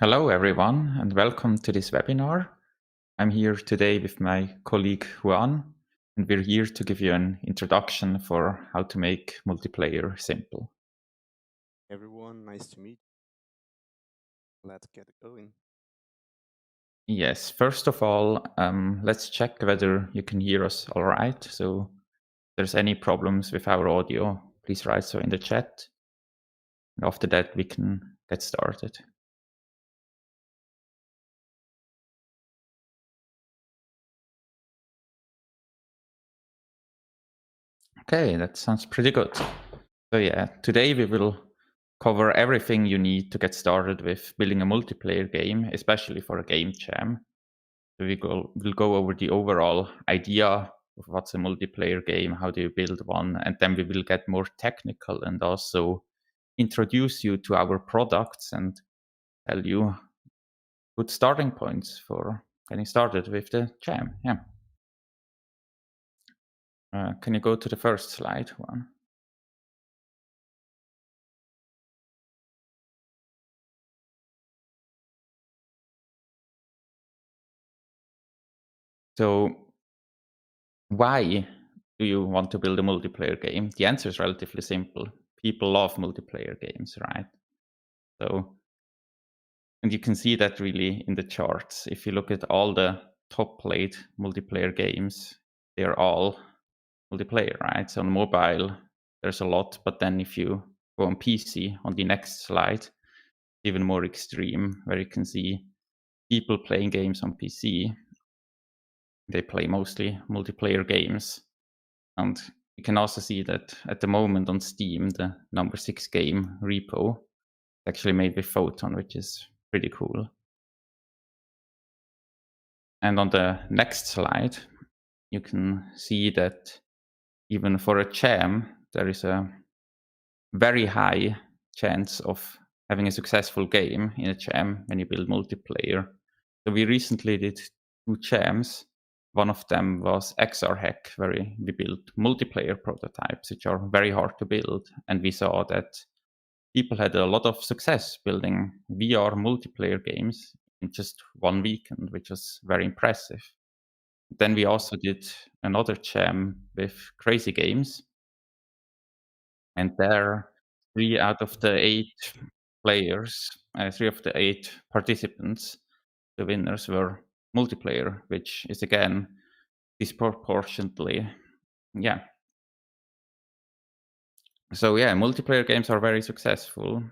Hello, everyone, and welcome to this webinar. I'm here today with my colleague Juan, and we're here to give you an introduction for how to make multiplayer simple. Everyone, nice to meet you. Let's get going. Yes, first of all, let's check whether you can hear us all right. So if there's any problems with our audio, please write so in the chat. And after that, we can get started. Okay, that sounds pretty good. So yeah, today we will cover everything you need to get started with building a multiplayer game, especially for a game jam. So we'll go over the overall idea of what's a multiplayer game, how do you build one, and then we will get more technical and also introduce you to our products and tell you good starting points for getting started with the jam. Yeah. Can you go to the first slide one? So why do you want to build a multiplayer game? The answer is relatively simple. People love multiplayer games, right? So, and you can see that really in the charts. If you look at all the top played multiplayer games, they're all multiplayer, right? So on mobile, there's a lot, but then if you go on PC on the next slide, even more extreme, where you can see people playing games on PC. They play mostly multiplayer games. And you can also see that at the moment on Steam, the number 6 game repo is actually made with Photon, which is pretty cool. And on the next slide, you can see that even for a jam, there is a very high chance of having a successful game in a jam when you build multiplayer. So we recently did 2 jams. One of them was XRHack, where we built multiplayer prototypes, which are very hard to build. And we saw that people had a lot of success building VR multiplayer games in just 1 weekend, which was very impressive. Then we also did another jam with Crazy Games, and there 3 out of the 8 players, 3 of the 8 participants, the winners were multiplayer, which is again disproportionately, yeah. So yeah, multiplayer games are very successful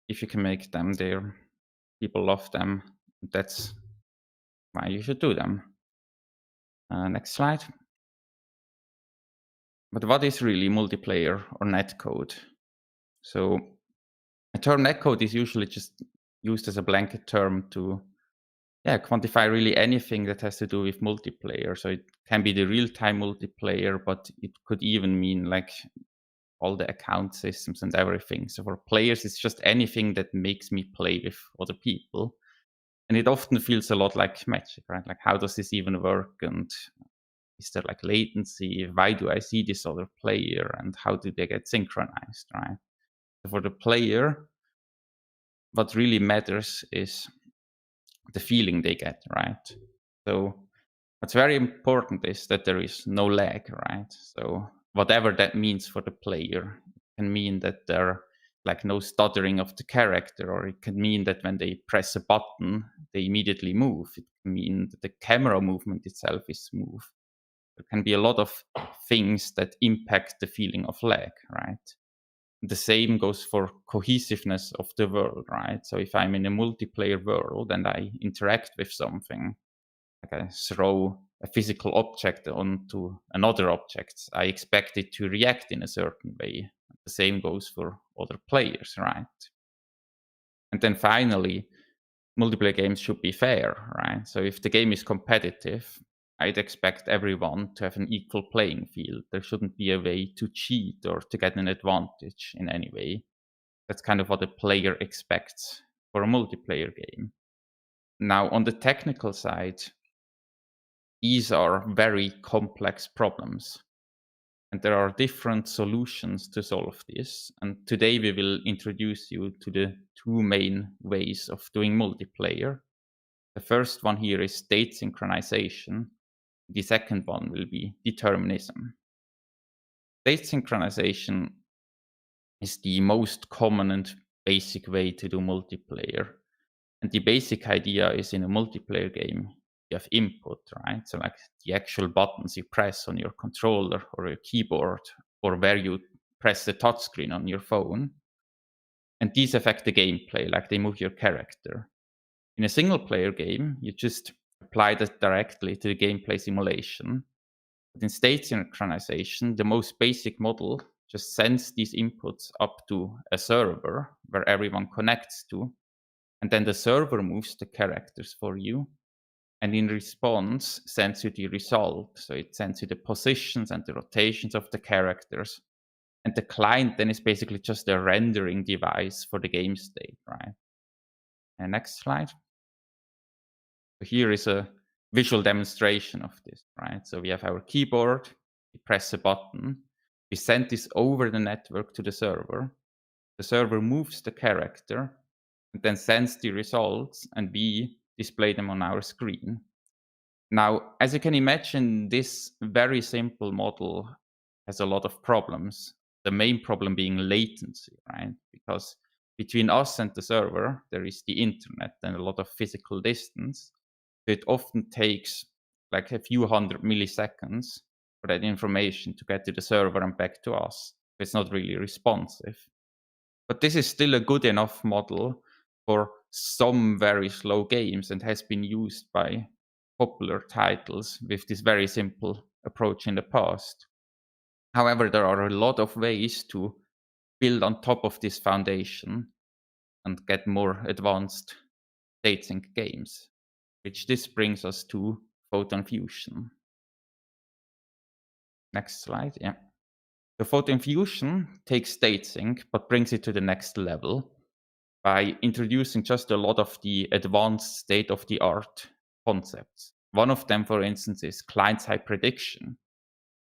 if you can make them. There, people love them. That's why you should do them. Next slide. But what is really multiplayer or netcode? So a term netcode is usually just used as a blanket term to quantify really anything that has to do with multiplayer. So it can be the real-time multiplayer, but it could even mean like all the account systems and everything. So for players, it's just anything that makes me play with other people. And it often feels a lot like magic, right? Like, how does this even work? And is there like latency? Why do I see this other player? And how do they get synchronized, right? So for the player, what really matters is the feeling they get, right? So what's very important is that there is no lag, right? So whatever that means for the player, it can mean that there like no stuttering of the character, or it can mean that when they press a button, they immediately move. It can mean that the camera movement itself is smooth. There can be a lot of things that impact the feeling of lag, right? The same goes for cohesiveness of the world, right? So if I'm in a multiplayer world and I interact with something, like I throw a physical object onto another object, I expect it to react in a certain way. The same goes for other players, right? And then finally, multiplayer games should be fair, right? So if the game is competitive, I'd expect everyone to have an equal playing field. There shouldn't be a way to cheat or to get an advantage in any way. That's kind of what a player expects for a multiplayer game. Now, on the technical side, these are very complex problems. And there are different solutions to solve this. And today we will introduce you to the two main ways of doing multiplayer. The first one here is state synchronization. The second one will be determinism. State synchronization is the most common and basic way to do multiplayer. And the basic idea is in a multiplayer game, you have input, right? So like the actual buttons you press on your controller or your keyboard, or where you press the touchscreen on your phone. And these affect the gameplay, like they move your character. In a single player game, you just apply that directly to the gameplay simulation. But in state synchronization, the most basic model just sends these inputs up to a server where everyone connects to, and then the server moves the characters for you, and in response sends you the result. So it sends you the positions and the rotations of the characters, and the client then is basically just a rendering device for the game state, right? And next slide. So here is a visual demonstration of this, right? So we have our keyboard, we press a button, we send this over the network to the server moves the character, and then sends the results, and we display them on our screen. Now, as you can imagine, this very simple model has a lot of problems. The main problem being latency, right? Because between us and the server, there is the internet and a lot of physical distance. It often takes like a few hundred milliseconds for that information to get to the server and back to us. It's not really responsive. But this is still a good enough model for some very slow games and has been used by popular titles with this very simple approach in the past. However, there are a lot of ways to build on top of this foundation and get more advanced state sync games, which this brings us to Photon Fusion. Next slide, yeah. The Photon Fusion takes state sync, but brings it to the next level by introducing just a lot of the advanced state-of-the-art concepts. One of them, for instance, is client-side prediction.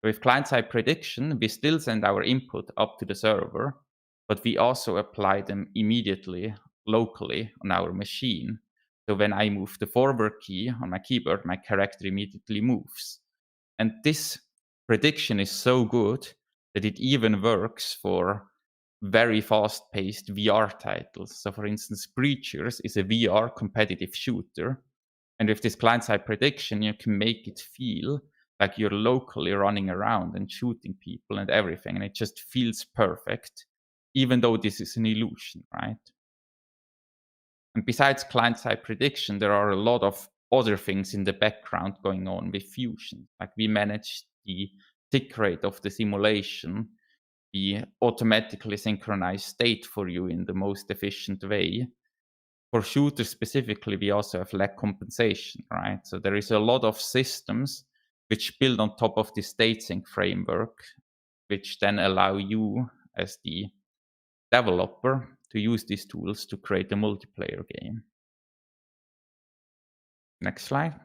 With client-side prediction, we still send our input up to the server, but we also apply them immediately, locally on our machine. So when I move the forward key on my keyboard, my character immediately moves. And this prediction is so good that it even works for very fast-paced VR titles. So for instance, Breachers is a VR competitive shooter. And with this client-side prediction, you can make it feel like you're locally running around and shooting people and everything. And it just feels perfect, even though this is an illusion, right? And besides client-side prediction, there are a lot of other things in the background going on with Fusion. Like we manage the tick rate of the simulation, we automatically synchronize state for you in the most efficient way. For shooters specifically, we also have lag compensation, right? So there is a lot of systems which build on top of the state sync framework, which then allow you as the developer to use these tools to create a multiplayer game. Next slide.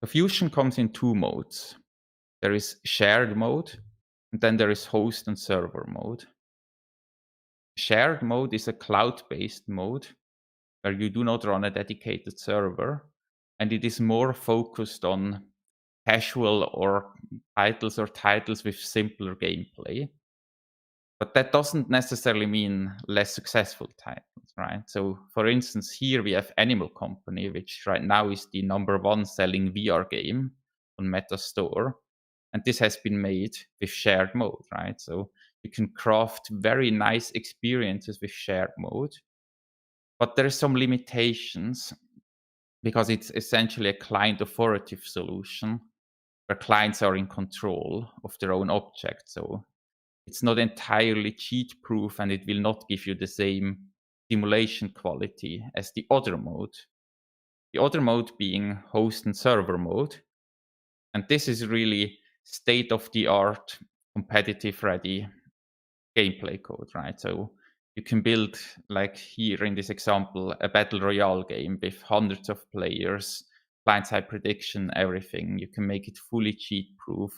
So Fusion comes in two modes. There is shared mode, and then there is host and server mode. Shared mode is a cloud-based mode where you do not run a dedicated server, and it is more focused on casual or titles with simpler gameplay. But that doesn't necessarily mean less successful titles, right? So for instance, here we have Animal Company, which right now is the #1 selling VR game on Meta Store. And this has been made with shared mode, right? So you can craft very nice experiences with shared mode. But there are some limitations because it's essentially a client authoritative solution where clients are in control of their own object. So it's not entirely cheat proof, and it will not give you the same simulation quality as the other mode. The other mode being host and server mode. And this is really state of the art, competitive ready gameplay code, right? So you can build, like here in this example, a battle royale game with hundreds of players, client-side prediction, everything. You can make it fully cheat proof.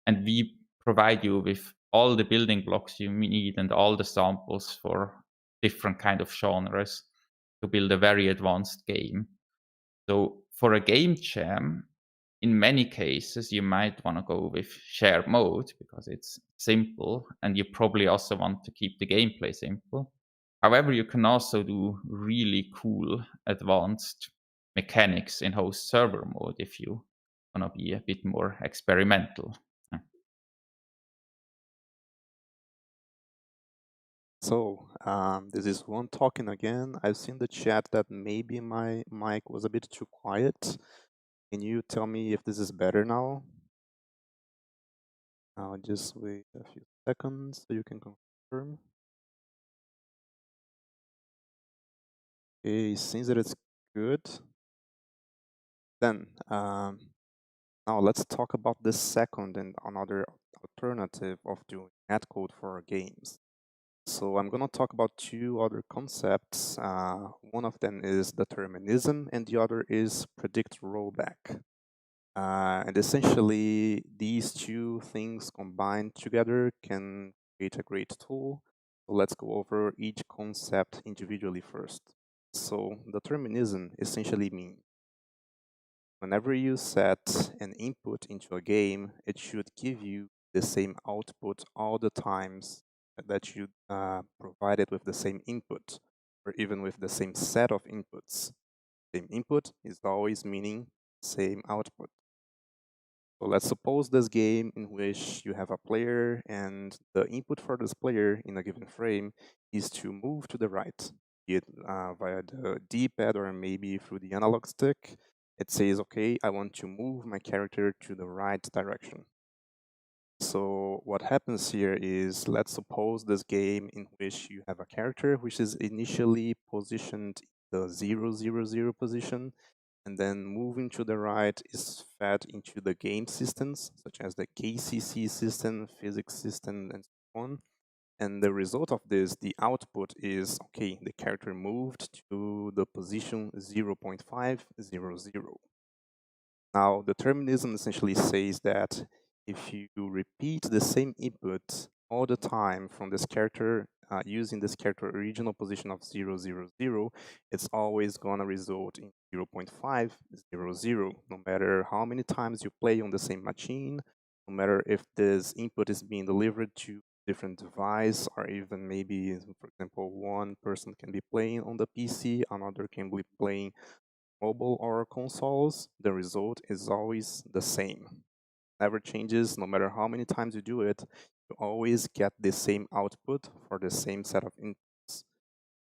And we provide you with all the building blocks you need and all the samples for different kind of genres to build a very advanced game. So for a game jam, in many cases, you might want to go with shared mode because it's simple, and you probably also want to keep the gameplay simple. However, you can also do really cool advanced mechanics in host server mode if you want to be a bit more experimental. So, this is one talking again. I've seen the chat that maybe my mic was a bit too quiet. Can you tell me if this is better now? I'll just wait a few seconds so you can confirm. Okay, seems that it's good. Then, now let's talk about the second and another alternative of doing netcode for our games. So I'm going to talk about two other concepts. One of them is determinism, and the other is predict rollback. And essentially, these two things combined together can create a great tool. So let's go over each concept individually first. So determinism essentially means whenever you set an input into a game, it should give you the same output all the times that you provide it with the same input, or even with the same set of inputs. Same input is always meaning same output. So let's suppose this game in which you have a player and the input for this player in a given frame is to move to the right, be it via the D-pad or maybe through the analog stick. It says, okay, I want to move my character to the right direction. So what happens here is, let's suppose this game in which you have a character which is initially positioned in the 0, 0, 0 position, and then moving to the right is fed into the game systems, such as the KCC system, physics system, and so on. And the result of this, the output is, okay, the character moved to the position 0.500. Now, determinism essentially says that if you repeat the same input all the time from this character, using this character original position of 000, it's always going to result in 0.500, no matter how many times you play on the same machine, no matter if this input is being delivered to different device, or even maybe, for example, one person can be playing on the PC, another can be playing mobile or consoles, the result is always the same. Never changes, no matter how many times you do it, you always get the same output for the same set of inputs.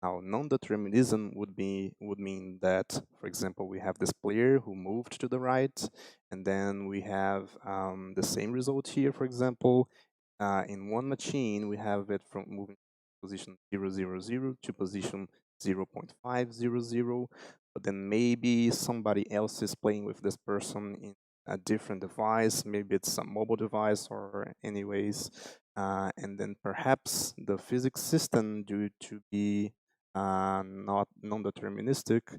Now, non-determinism would mean that, for example, we have this player who moved to the right, and then we have the same result here, for example. In one machine, we have it from moving position 000 to position 0.500, but then maybe somebody else is playing with this person in a different device, maybe it's a mobile device or anyways, and then perhaps the physics system, due to be not non-deterministic,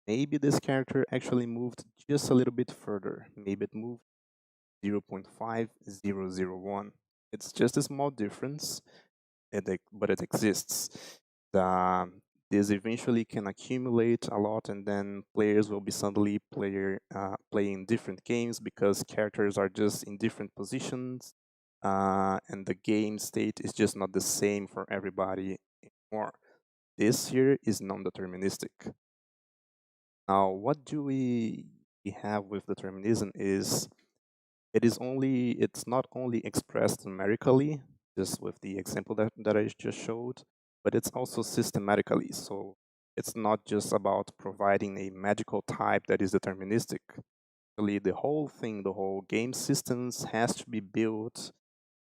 maybe this character actually moved just a little bit further, maybe it moved 0.5001. It's just a small difference, but it exists. This eventually can accumulate a lot, and then players will be suddenly playing different games because characters are just in different positions, and the game state is just not the same for everybody anymore. This here is non-deterministic. Now, what do we have with determinism is it's not only expressed numerically, just with the example that I just showed, but it's also systematically. So it's not just about providing a magical type that is deterministic. Actually, the whole thing, the whole game systems has to be built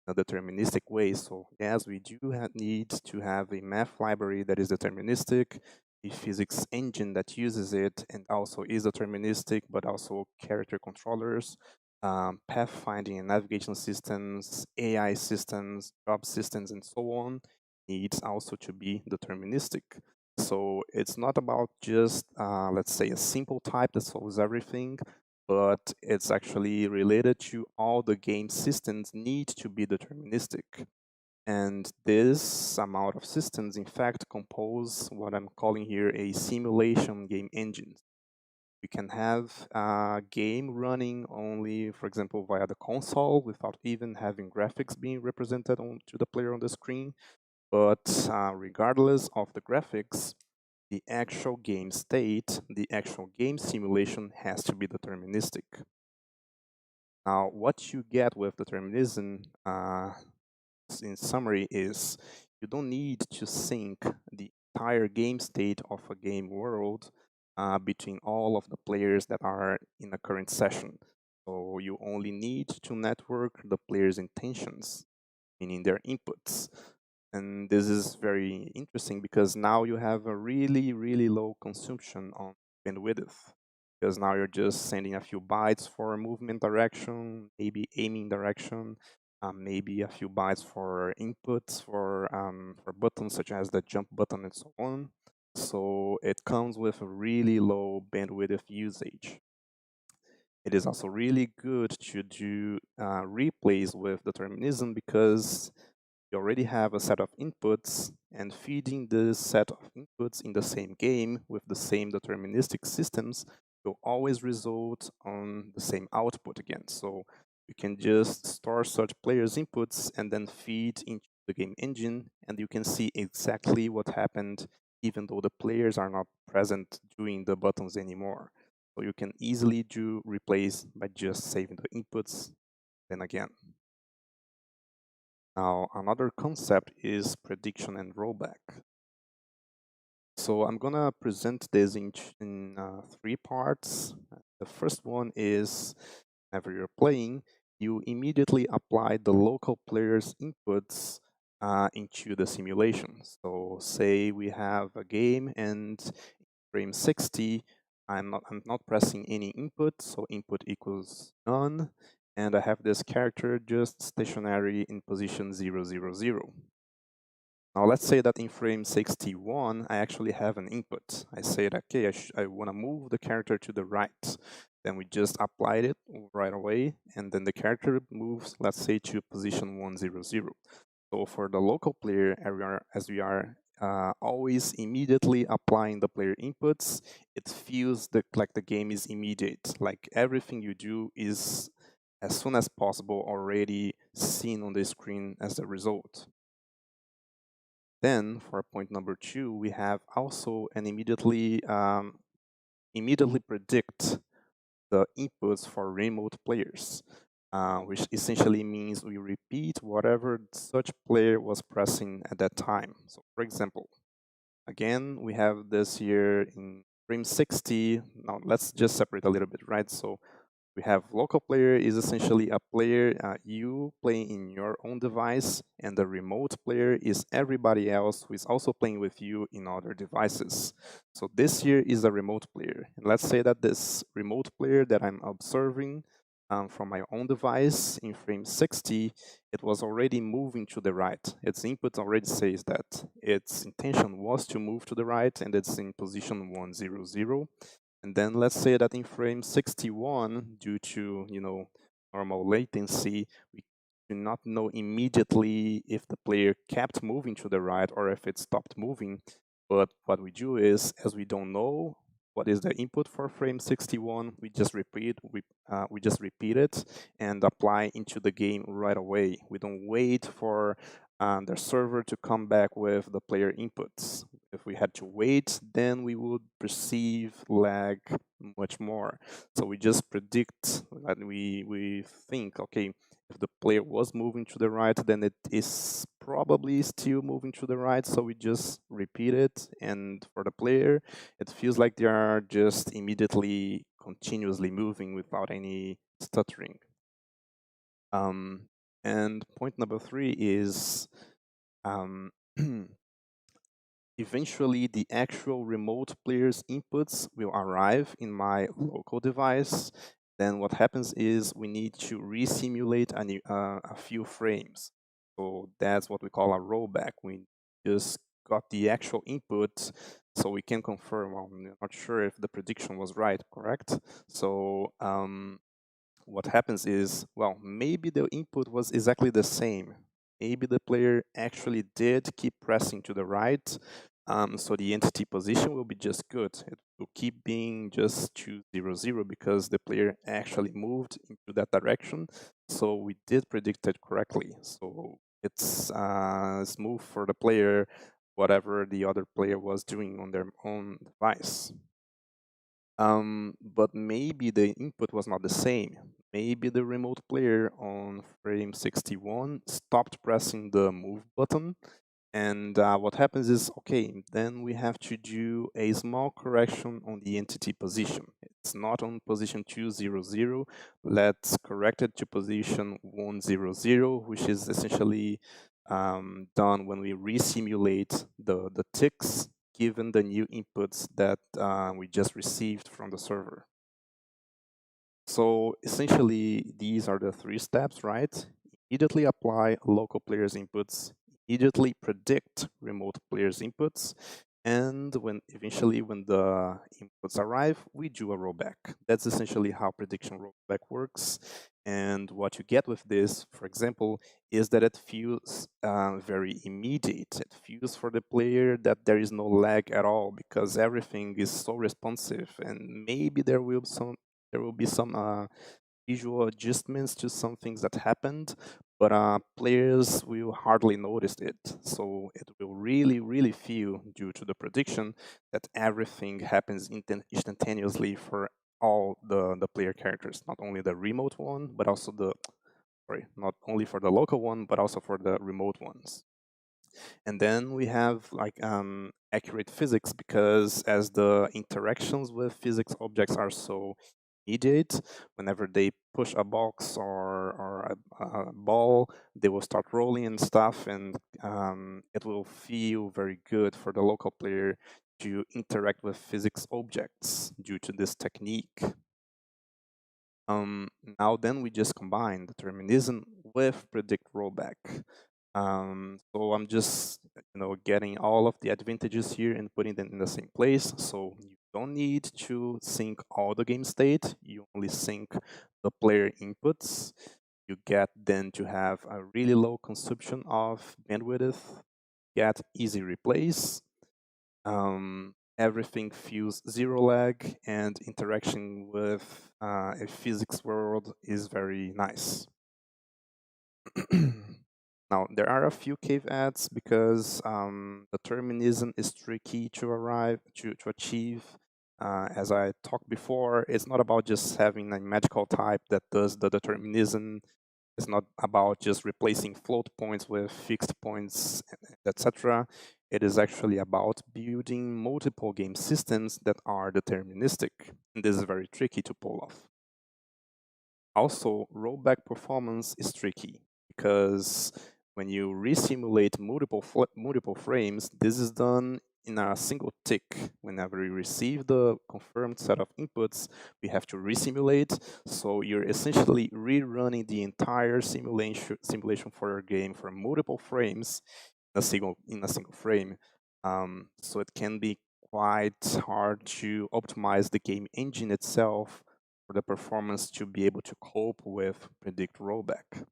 in a deterministic way. So yes, we do need to have a math library that is deterministic, a physics engine that uses it and also is deterministic, but also character controllers, pathfinding and navigation systems, AI systems, job systems, and so on needs also to be deterministic. So it's not about just, let's say, a simple type that solves everything, but it's actually related to all the game systems need to be deterministic. And this amount of systems, in fact, compose what I'm calling here a simulation game engine. You can have a game running only, for example, via the console without even having graphics being represented to the player on the screen. But regardless of the graphics, the actual game state, the actual game simulation has to be deterministic. Now, what you get with determinism, in summary, is you don't need to sync the entire game state of a game world between all of the players that are in a current session. So you only need to network the players' intentions, meaning their inputs. And this is very interesting because now you have a really, really low consumption on bandwidth. Because now you're just sending a few bytes for movement direction, maybe aiming direction, maybe a few bytes for inputs for buttons such as the jump button and so on. So it comes with a really low bandwidth usage. It is also really good to do replays with determinism because you already have a set of inputs, and feeding this set of inputs in the same game with the same deterministic systems will always result on the same output again. So you can just store such players' inputs and then feed into the game engine, and you can see exactly what happened even though the players are not present doing the buttons anymore. So you can easily do replays by just saving the inputs then again. Now, another concept is prediction and rollback. So I'm gonna present this in 3 parts. The first one is, whenever you're playing, you immediately apply the local player's inputs into the simulation. So say we have a game and frame 60, I'm not pressing any input, so input equals none, and I have this character just stationary in position 0, 0, 0. Now let's say that in frame 61, I actually have an input. I say that, okay, I want to move the character to the right. Then we just applied it right away, and then the character moves, let's say, to position 1, 0, 0. So for the local player, as we are always immediately applying the player inputs, it feels like the game is immediate. Like everything you do is as soon as possible already seen on the screen as the result. Then for point number 2, we have also an immediately predict the inputs for remote players, which essentially means we repeat whatever such player was pressing at that time. So for example, again, we have this here in frame 60. Now let's just separate a little bit, right? So we have local player is essentially a player you playing in your own device, and the remote player is everybody else who is also playing with you in other devices. So this here is a remote player. And let's say that this remote player that I'm observing from my own device in frame 60, it was already moving to the right. Its input already says that its intention was to move to the right, and it's in position 1, 0, 0. And then let's say that in frame 61, due to normal latency, we do not know immediately if the player kept moving to the right or if it stopped moving. But what we do is, as we don't know what is the input for frame 61, we just repeat it and apply into the game right away. We don't wait for the server to come back with the player inputs. If we had to wait, then we would perceive lag much more. So we just predict that we think, okay, if the player was moving to the right, then it is probably still moving to the right. So we just repeat it. And for the player, it feels like they are just immediately continuously moving without any stuttering. And point number 3 is eventually the actual remote player's inputs will arrive in my local device. Then what happens is we need to resimulate a few frames. So that's what we call a rollback. We just got the actual input, so we can confirm. Well, I'm not sure if the prediction was right, correct? So what happens is, well, maybe the input was exactly the same. Maybe the player actually did keep pressing to the right, so the entity position will be just good. It will keep being just 200 because the player actually moved into that direction. So we did predict it correctly. So it's smooth for the player, whatever the other player was doing on their own device. But maybe the input was not the same. Maybe the remote player on frame 61 stopped pressing the move button. And what happens is, okay, then we have to do a small correction on the entity position. It's not on position 200. Let's correct it to position 100, which is essentially done when we resimulate the ticks given the new inputs that we just received from the server. So essentially, these are the 3 steps, right? Immediately apply local players' inputs, immediately predict remote players' inputs, and when the inputs arrive, we do a rollback. That's essentially how prediction rollback works. And what you get with this, for example, is that it feels very immediate. It feels for the player that there is no lag at all because everything is so responsive. And maybe there will be some visual adjustments to some things that happened, but players will hardly notice it. So it will really feel, due to the prediction, that everything happens instantaneously for all the player characters, not only the remote one, but also not only for the local one, but also for the remote ones. And then we have like accurate physics, because as the interactions with physics objects are so immediate, whenever they push a box or a ball, they will start rolling and stuff, and it will feel very good for the local player to interact with physics objects due to this technique. Now then we just combine determinism with predict rollback. So I'm just getting all of the advantages here and putting them in the same place. So you don't need to sync all the game state. You only sync the player inputs. You get then to have a really low consumption of bandwidth, get easy replays. Everything feels zero lag, and interaction with a physics world is very nice. Now, there are a few caveats because determinism is tricky to achieve. As I talked before, it's not about just having a magical type that does the determinism. It's not about just replacing float points with fixed points, etc. It is actually about building multiple game systems that are deterministic. And this is very tricky to pull off. Also, rollback performance is tricky because when you resimulate multiple frames, this is done in a single tick. Whenever we receive the confirmed set of inputs, we have to resimulate. So you're essentially rerunning the entire simulation for your game for multiple frames in a single frame. So it can be quite hard to optimize the game engine itself for the performance to be able to cope with predict rollback.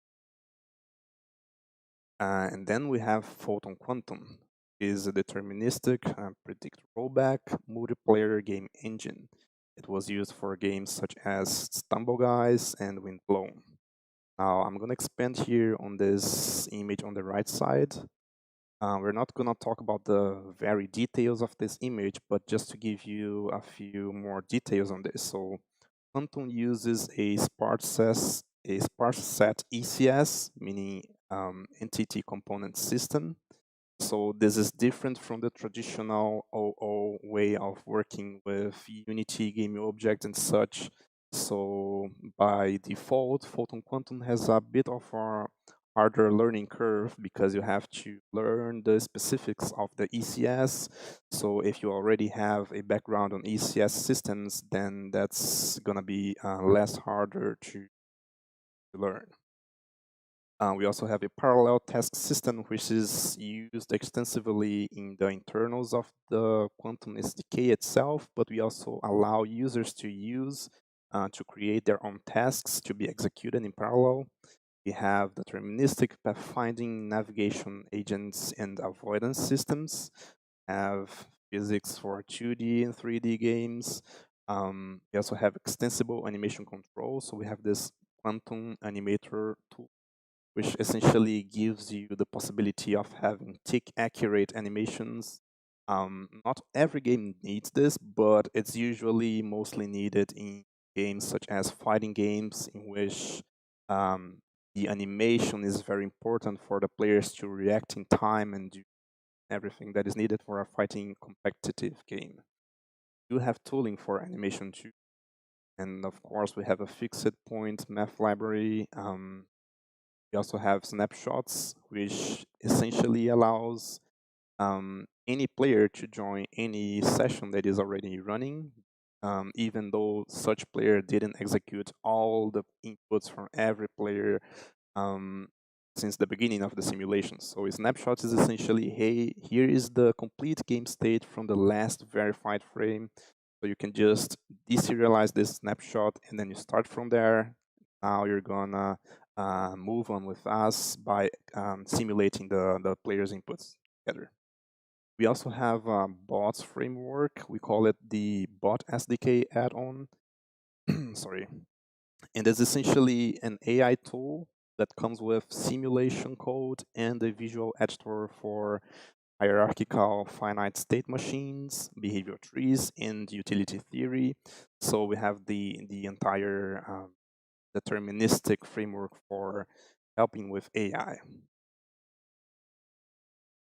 And then we have Photon Quantum, is a deterministic predict rollback multiplayer game engine. It was used for games such as Stumble Guys and Windblown. Now I'm going to expand here on this image on the right side. We're not going to talk about the very details of this image, but just to give you a few more details on this. So Quantum uses a sparse set ECS, meaning entity component system. So this is different from the traditional OO way of working with Unity game object and such. So by default, Photon Quantum has a bit of a harder learning curve because you have to learn the specifics of the ECS. So if you already have a background on ECS systems, then that's gonna be less harder to learn. We also have a parallel task system, which is used extensively in the internals of the Quantum SDK itself, but we also allow users to use to create their own tasks to be executed in parallel. We have deterministic pathfinding, navigation agents, and avoidance systems. Have physics for 2D and 3D games. We also have extensible animation control. So we have this Quantum Animator tool, which essentially gives you the possibility of having tick accurate animations. Not every game needs this, but it's usually mostly needed in games such as fighting games, in which the animation is very important for the players to react in time and do everything that is needed for a fighting competitive game. You have tooling for animation too. And of course, we have a fixed point math library. We also have snapshots, which essentially allows any player to join any session that is already running, even though such player didn't execute all the inputs from every player since the beginning of the simulation. So a snapshot is essentially, hey, here is the complete game state from the last verified frame. So you can just deserialize this snapshot and then you start from there. Now you're gonna move on with us by simulating the player's inputs together. We also have a bots framework. We call it the bot SDK add-on. Sorry. And it's essentially an AI tool that comes with simulation code and a visual editor for hierarchical finite state machines, behavior trees, and utility theory. So we have the entire deterministic framework for helping with AI.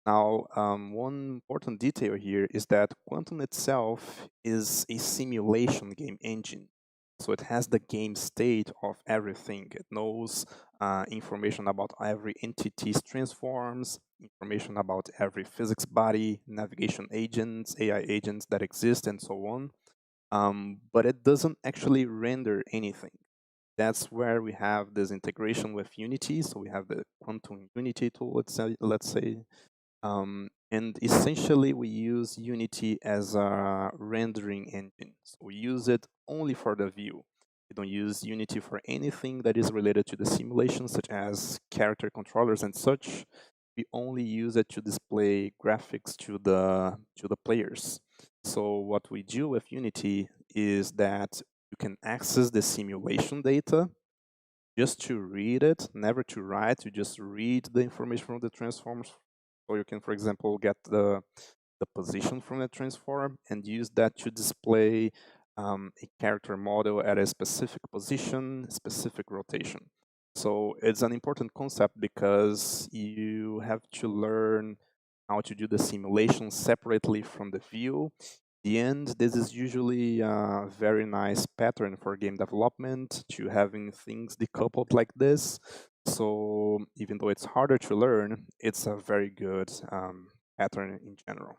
Now, one important detail here is that Quantum itself is a simulation game engine. So it has the game state of everything. It knows information about every entity's transforms, information about every physics body, navigation agents, AI agents that exist, and so on. But it doesn't actually render anything. That's where we have this integration with Unity. So we have the Quantum Unity tool, let's say. And essentially, we use Unity as a rendering engine. So we use it only for the view. We don't use Unity for anything that is related to the simulation, such as character controllers and such. We only use it to display graphics to the players. So what we do with Unity is that you can access the simulation data just to read it, never to write. You just read the information from the transforms. So you can, for example, get the position from the transform and use that to display a character model at a specific position, specific rotation. So it's an important concept because you have to learn how to do the simulation separately from the view. The end, this is usually a very nice pattern for game development, to having things decoupled like this. So even though it's harder to learn, it's a very good pattern in general.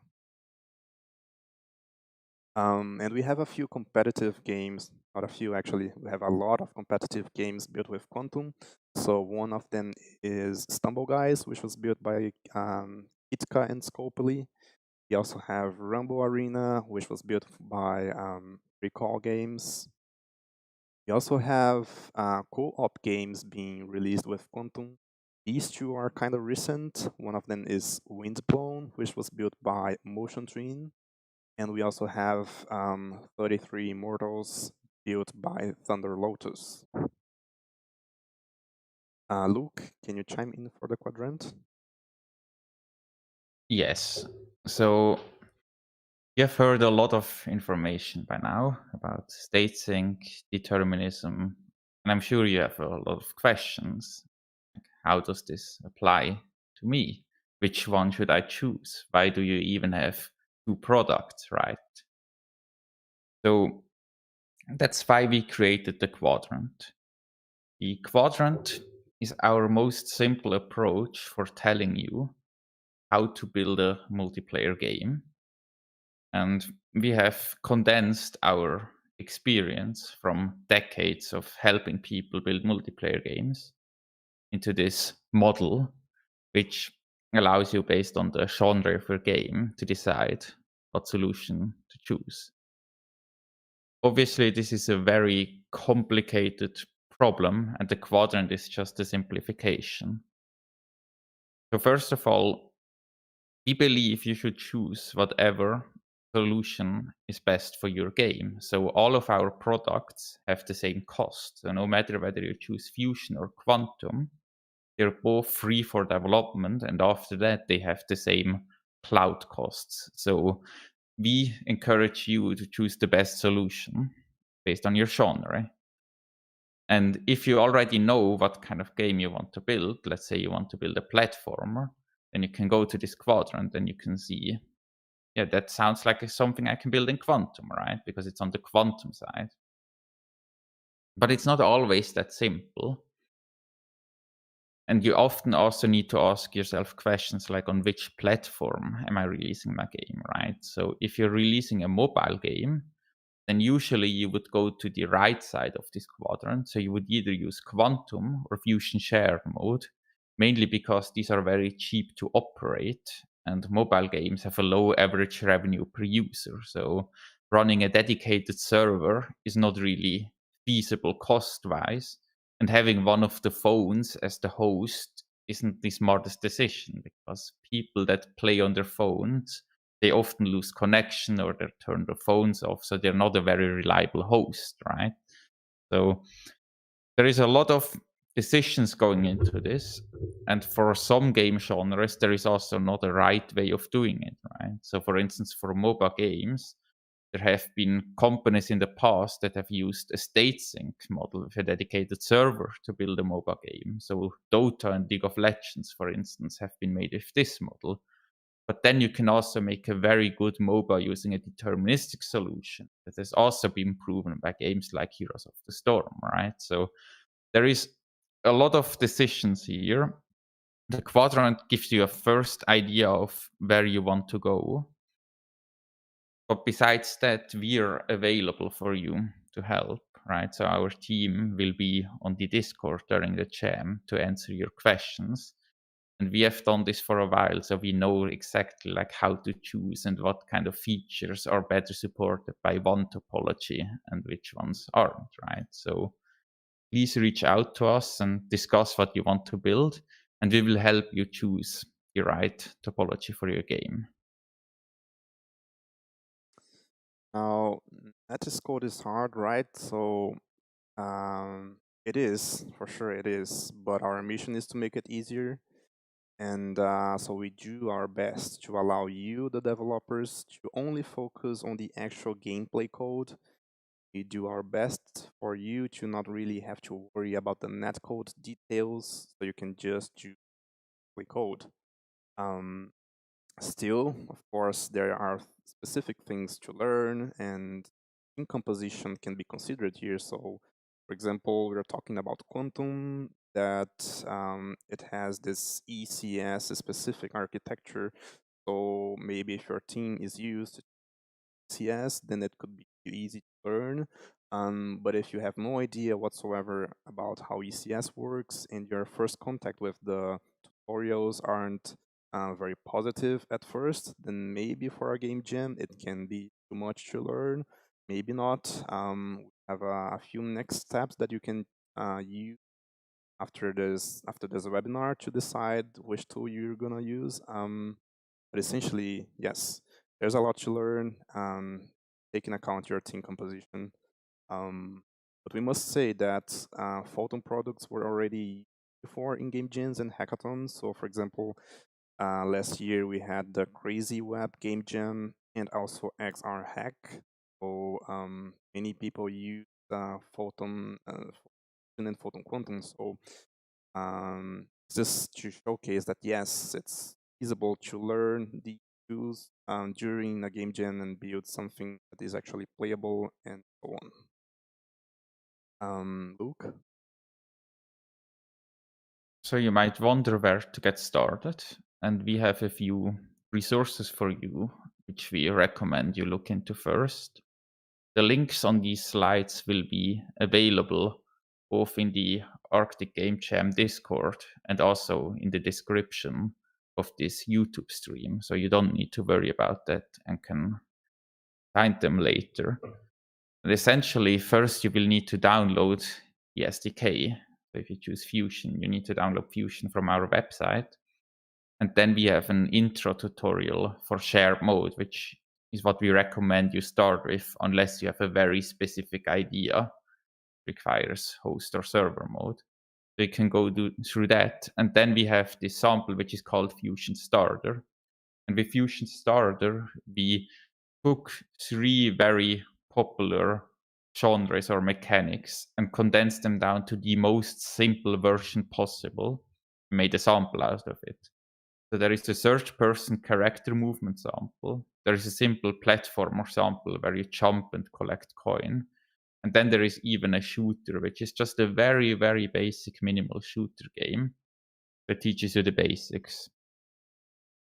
And we have a few competitive games, not a few actually, we have a lot of competitive games built with Quantum. So one of them is Stumble Guys, which was built by Itka and Scopely. We also have Rumble Arena, which was built by Recall Games. We also have co-op games being released with Quantum. These two are kind of recent. One of them is Windblown, which was built by Motion Twin. And we also have 33 Immortals built by Thunder Lotus. Luke, can you chime in for the quadrant? Yes. So you have heard a lot of information by now about state sync, determinism, and I'm sure you have a lot of questions. How does this apply to me? Which one should I choose? Why do you even have two products, right? So that's why we created the quadrant. The quadrant is our most simple approach for telling you how to build a multiplayer game. And we have condensed our experience from decades of helping people build multiplayer games into this model, which allows you, based on the genre of your game, to decide what solution to choose. Obviously, this is a very complicated problem, and the quadrant is just a simplification. So first of all, we believe you should choose whatever solution is best for your game. So all of our products have the same cost. So no matter whether you choose Fusion or Quantum, they're both free for development, and after that they have the same cloud costs. So we encourage you to choose the best solution based on your genre. And if you already know what kind of game you want to build, let's say you want to build a platformer, then you can go to this quadrant and you can see, yeah, that sounds like something I can build in Quantum, right? Because it's on the Quantum side. But it's not always that simple. And you often also need to ask yourself questions like, on which platform am I releasing my game, right? So if you're releasing a mobile game, then usually you would go to the right side of this quadrant. So you would either use Quantum or Fusion Shared mode, mainly because these are very cheap to operate, and mobile games have a low average revenue per user. So running a dedicated server is not really feasible cost-wise, and having one of the phones as the host isn't the smartest decision, because people that play on their phones, they often lose connection or they turn their phones off, so they're not a very reliable host, right? So there is a lot of decisions going into this, and for some game genres, there is also not a right way of doing it, right? So for instance, for MOBA games, there have been companies in the past that have used a state sync model with a dedicated server to build a MOBA game. So Dota and League of Legends, for instance, have been made with this model. But then you can also make a very good MOBA using a deterministic solution that has also been proven by games like Heroes of the Storm, right? So there is a lot of decisions here. The quadrant gives you a first idea of where you want to go. But besides that, we're available for you to help, right? So our team will be on the Discord during the jam to answer your questions. And we have done this for a while, so we know exactly like how to choose and what kind of features are better supported by one topology and which ones aren't, right? So please reach out to us and discuss what you want to build, and we will help you choose the right topology for your game. Now, Netcode is hard, right? So it is, for sure it is, but our mission is to make it easier. And so we do our best to allow you, the developers, to only focus on the actual gameplay code. We do our best for you to not really have to worry about the netcode details, so you can just do gameplay code. Still, of course, there are specific things to learn, and in composition can be considered here. So, for example, we're talking about Quantum, that it has this ECS specific architecture. So maybe if your team is used to ECS, then it could be easy to learn. But if you have no idea whatsoever about how ECS works, and your first contact with the tutorials aren't very positive at first, then maybe for a game jam it can be too much to learn. Maybe not. We have a few next steps that you can use after this webinar to decide which tool you're gonna use. But essentially, yes, there's a lot to learn. Take into account your team composition. But we must say that Photon products were already before in game jams and hackathons. So, for example, last year we had the Crazy Web Game Jam and also XR Hack. So many people use Photon and Photon Quantum. So just to showcase that yes, it's feasible to learn the tools during a game jam and build something that is actually playable and so on. Luke? So you might wonder where to get started, and we have a few resources for you, which we recommend you look into first. The links on these slides will be available both in the Arctic Game Jam Discord and also in the description of this YouTube stream. So you don't need to worry about that and can find them later. And essentially, first you will need to download the SDK. So if you choose Fusion, you need to download Fusion from our website. And then we have an intro tutorial for shared mode, which is what we recommend you start with, unless you have a very specific idea, requires host or server mode. So you can go through that. And then we have this sample, which is called Fusion Starter. And with Fusion Starter, we took 3 very popular genres or mechanics and condensed them down to the most simple version possible, made a sample out of it. So there is a third person character movement sample. There is a simple platformer sample where you jump and collect coin. And then there is even a shooter, which is just a very, very basic minimal shooter game that teaches you the basics.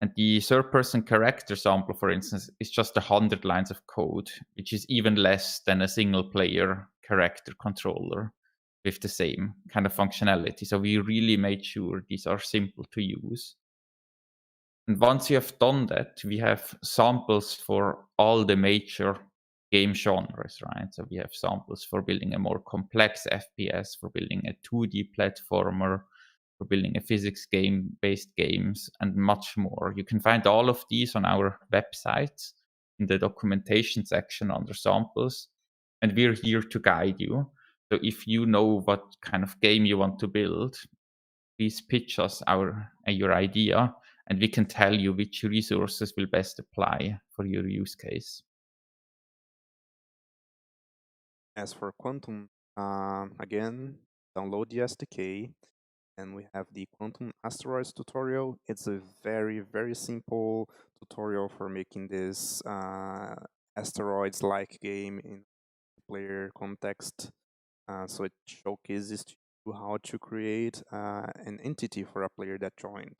And the third person character sample, for instance, is just 100 lines of code, which is even less than a single player character controller with the same kind of functionality. So we really made sure these are simple to use. And once you have done that, we have samples for all the major game genres, right? So we have samples for building a more complex FPS, for building a 2D platformer, for building a physics game-based games, and much more. You can find all of these on our website in the documentation section under samples, and we're here to guide you. So if you know what kind of game you want to build, please pitch us your idea, and we can tell you which resources will best apply for your use case. As for Quantum, again, download the SDK, and we have the Quantum Asteroids tutorial. It's a very, very simple tutorial for making this asteroids-like game in player context. So it showcases to you how to create an entity for a player that joined,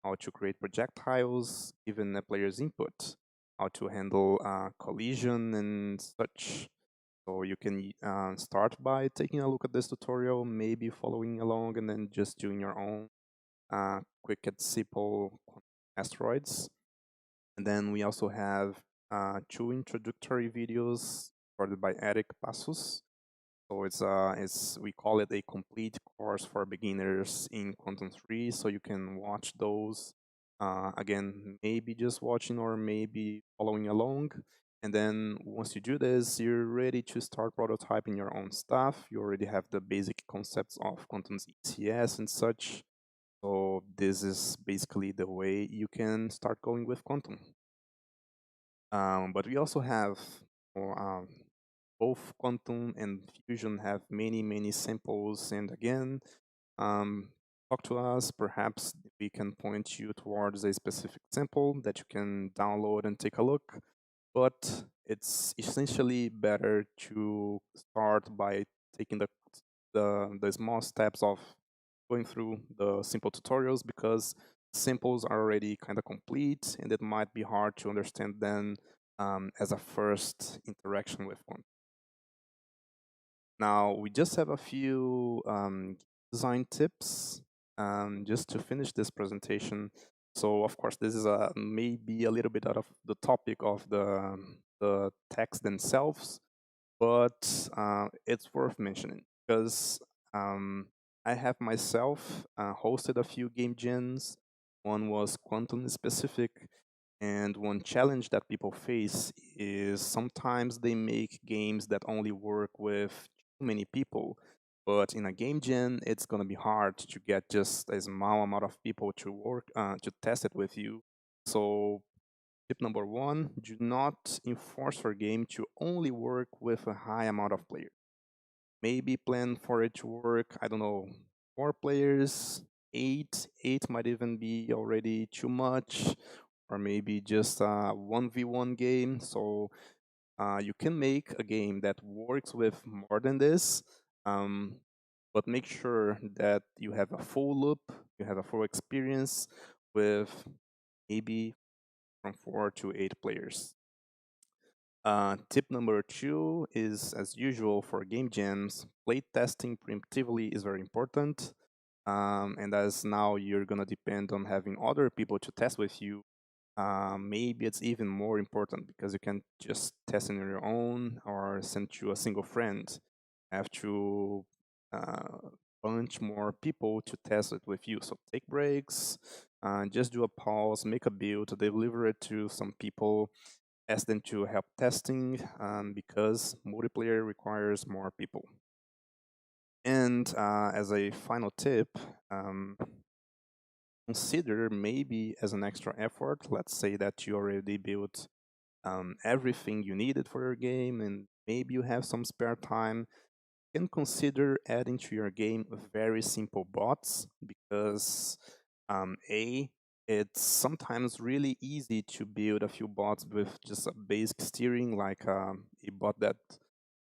how to create projectiles given a player's input, how to handle collision and such. So you can start by taking a look at this tutorial, maybe following along, and then just doing your own quick and simple asteroids. And then we also have 2 introductory videos recorded by Eric Passos. So we call it a complete course for beginners in Quantum 3. So you can watch those. Again, maybe just watching or maybe following along. And then once you do this, you're ready to start prototyping your own stuff. You already have the basic concepts of Quantum's ECS and such. So this is basically the way you can start going with Quantum. But we also have both Quantum and Fusion have many, many samples. And again, talk to us. Perhaps we can point you towards a specific sample that you can download and take a look. But it's essentially better to start by taking the small steps of going through the simple tutorials, because samples are already kind of complete and it might be hard to understand them as a first interaction with one. Now, we just have a few design tips just to finish this presentation. So, of course, this is maybe a little bit out of the topic of the text themselves, but it's worth mentioning because I have myself hosted a few game jams. One was Quantum specific, and one challenge that people face is sometimes they make games that only work with too many people. But in a game jam, it's gonna be hard to get just a small amount of people to work to test it with you. So tip number 1: do not enforce your game to only work with a high amount of players. Maybe plan for it to work, I don't know, 4 players, 8. 8 might even be already too much, or maybe just a 1v1 game. So you can make a game that works with more than this, but make sure that you have a full loop, you have a full experience with maybe from 4 to 8 players. Tip number 2 is, as usual for game jams, play testing preemptively is very important. And as now you're gonna depend on having other people to test with you, maybe it's even more important because you can just test on your own or send to a single friend. Have to bunch more people to test it with you. So take breaks, just do a pause, make a build, deliver it to some people, ask them to help testing because multiplayer requires more people. And as a final tip, consider maybe as an extra effort, let's say that you already built everything you needed for your game and maybe you have some spare time, you can consider adding to your game very simple bots because it's sometimes really easy to build a few bots with just a basic steering, like a bot that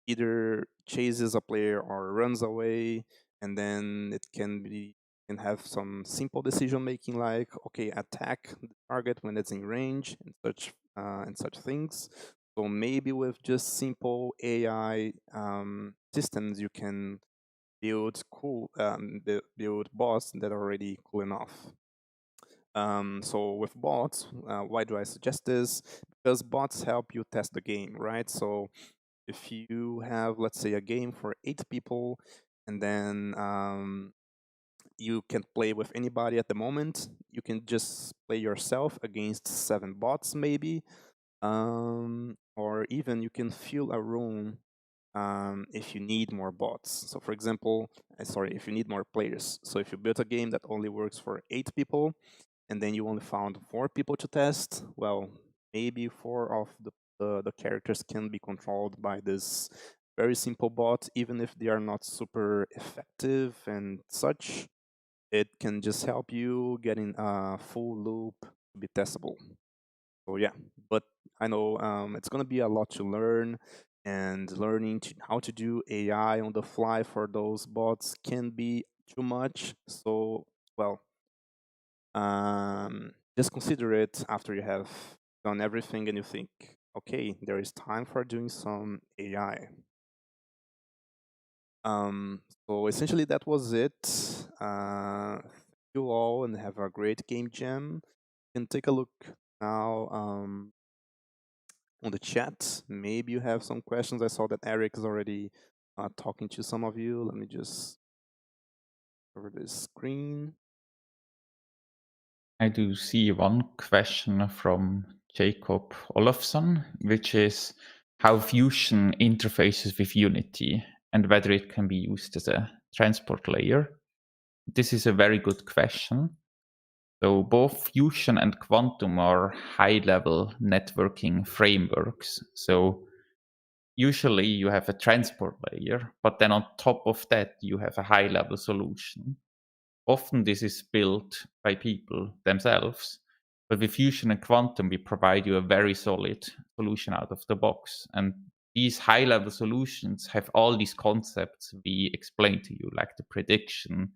either chases a player or runs away, and then it can have some simple decision making, like okay, attack the target when it's in range and such things. So maybe with just simple AI systems, you can build build bots that are already cool enough. So with bots, why do I suggest this? Because bots help you test the game, right? So if you have, let's say, a game for 8 people, and then you can't play with anybody at the moment, you can just play yourself against 7 bots, maybe, or even you can fill a room if you need more bots. So, for example, if you need more players. So, if you built a game that only works for 8 people, and then you only found 4 people to test, well, maybe 4 of the characters can be controlled by this very simple bot, even if they are not super effective and such. It can just help you get in a full loop to be testable. So yeah, but I know it's gonna be a lot to learn, and learning how to do AI on the fly for those bots can be too much. So well, just consider it after you have done everything and you think, okay, there is time for doing some AI. So essentially that was it. Thank you all and have a great game jam. You can take a look now on the chat. Maybe you have some questions. I saw that Eric is already talking to some of you. Let me just cover the screen. I do see one question from Jacob Olofsson, which is how Fusion interfaces with Unity and whether it can be used as a transport layer. This is a very good question. So both Fusion and Quantum are high-level networking frameworks. So usually you have a transport layer, but then on top of that, you have a high-level solution. Often this is built by people themselves, but with Fusion and Quantum, we provide you a very solid solution out of the box. And these high-level solutions have all these concepts we explained to you, like the prediction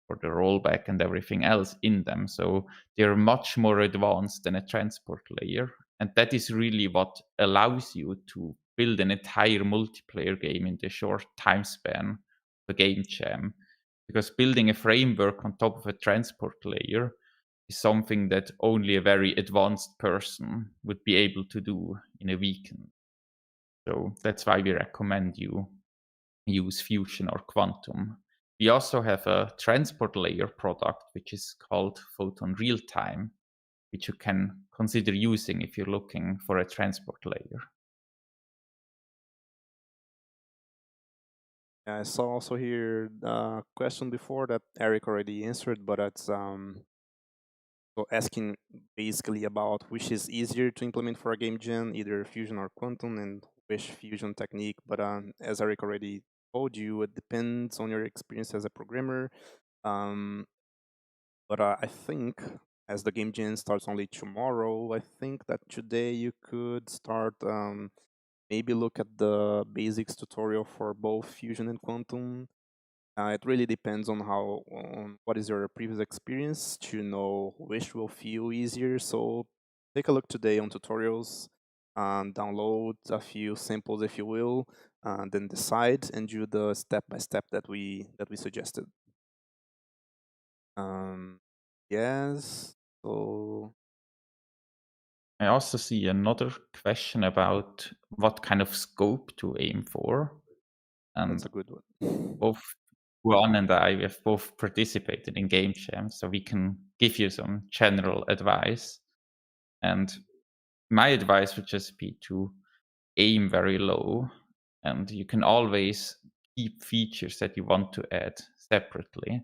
or the rollback and everything else in them. So they're much more advanced than a transport layer. And that is really what allows you to build an entire multiplayer game in the short time span of a game jam. Because building a framework on top of a transport layer is something that only a very advanced person would be able to do in a weekend. So that's why we recommend you use Fusion or Quantum. We also have a transport layer product, which is called Photon Real-Time, which you can consider using if you're looking for a transport layer. I saw also here a question before that Eric already answered, but it's so asking basically about which is easier to implement for a game jam, either Fusion or Quantum, and which Fusion technique. But as Eric already told you, it depends on your experience as a programmer. But I think as the game jam starts only tomorrow, I think that today you could start maybe look at the basics tutorial for both Fusion and Quantum. It really depends on what is your previous experience to know which will feel easier. So take a look today on tutorials. download a few samples, if you will, then decide and do the step by step that we suggested. Yes. So I also see another question about what kind of scope to aim for. that's And a good one. both Juan and I, we have both participated in game jams, so we can give you some general advice. And my advice would just be to aim very low, and you can always keep features that you want to add separately,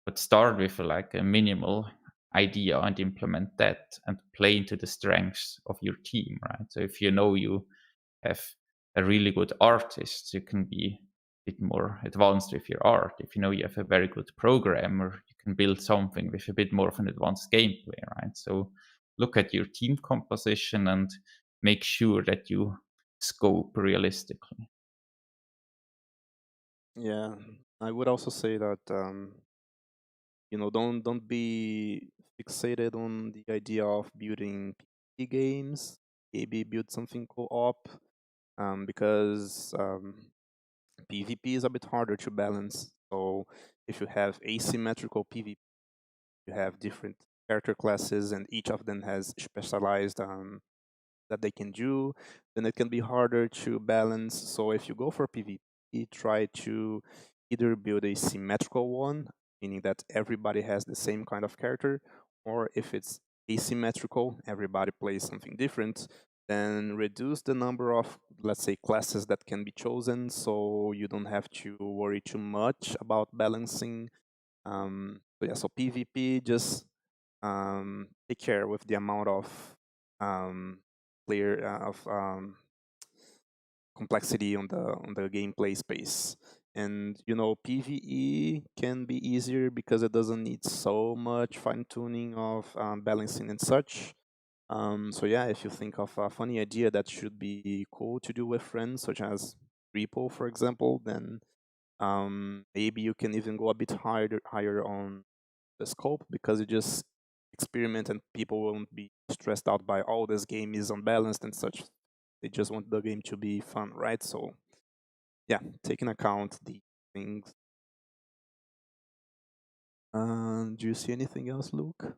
but start with like a minimal idea and implement that and play into the strengths of your team, right? So if you know you have a really good artist, you can be a bit more advanced with your art. If you know you have a very good programmer, you can build something with a bit more of an advanced gameplay, right? So look at your team composition and make sure that you scope realistically. Yeah, I would also say that don't be fixated on the idea of building PvP games. Maybe build something co-op, because PvP is a bit harder to balance. So if you have asymmetrical PvP, you have different character classes, and each of them has specialized that they can do, then it can be harder to balance. So if you go for PvP, try to either build a symmetrical one, meaning that everybody has the same kind of character, or if it's asymmetrical, everybody plays something different, then reduce the number of, let's say, classes that can be chosen, so you don't have to worry too much about balancing. So yeah, so PvP, just take care with the amount of um, player of complexity on the gameplay space. And PvE can be easier because it doesn't need so much fine tuning of balancing and such. So yeah, if you think of a funny idea that should be cool to do with friends, such as repo, for example, then maybe you can even go a bit higher on the scope, because you just experiment and people won't be stressed out by, oh, this game is unbalanced and such. They just want the game to be fun, right? So yeah, take into account the things. Do you see anything else, Luke?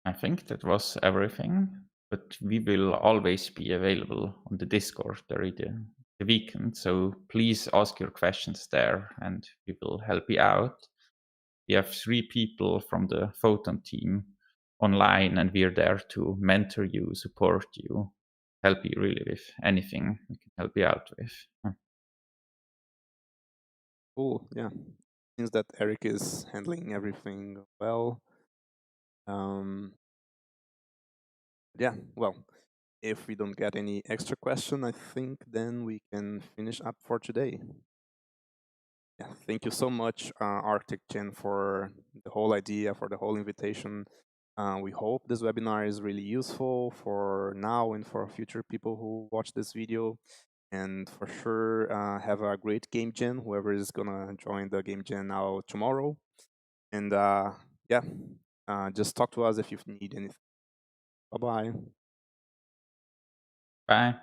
I think that was everything, but we will always be available on the Discord during the weekend. So please ask your questions there and we will help you out. We have 3 people from the Photon team online, and we're there to mentor you, support you, help you really with anything we can help you out with. Cool. Yeah, seems that Eric is handling everything well. Yeah, well, if we don't get any extra question, I think then we can finish up for today. Yeah, thank you so much, Arctic Gen, for the whole idea, for the whole invitation. We hope this webinar is really useful for now and for future people who watch this video. And for sure, have a great game jam, whoever is gonna join the game jam now tomorrow. And yeah, just talk to us if you need anything. Bye bye. Bye.